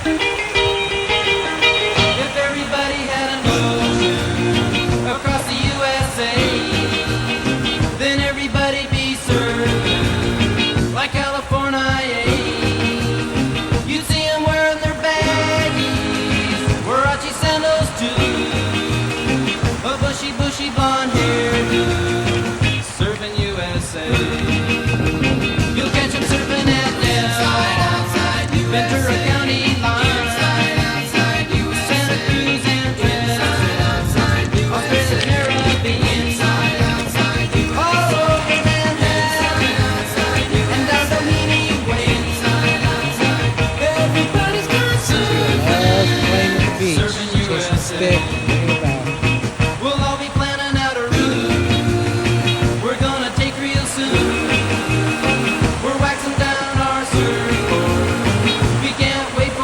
If everybody had an ocean across the USA, then everybody'd be served like California. You'd see them wearing their baggies, Warachi sandals too, a bushy, bushy blonde hairdo, surfing USA. You'll catch them surfing at Nell, Ventura County line.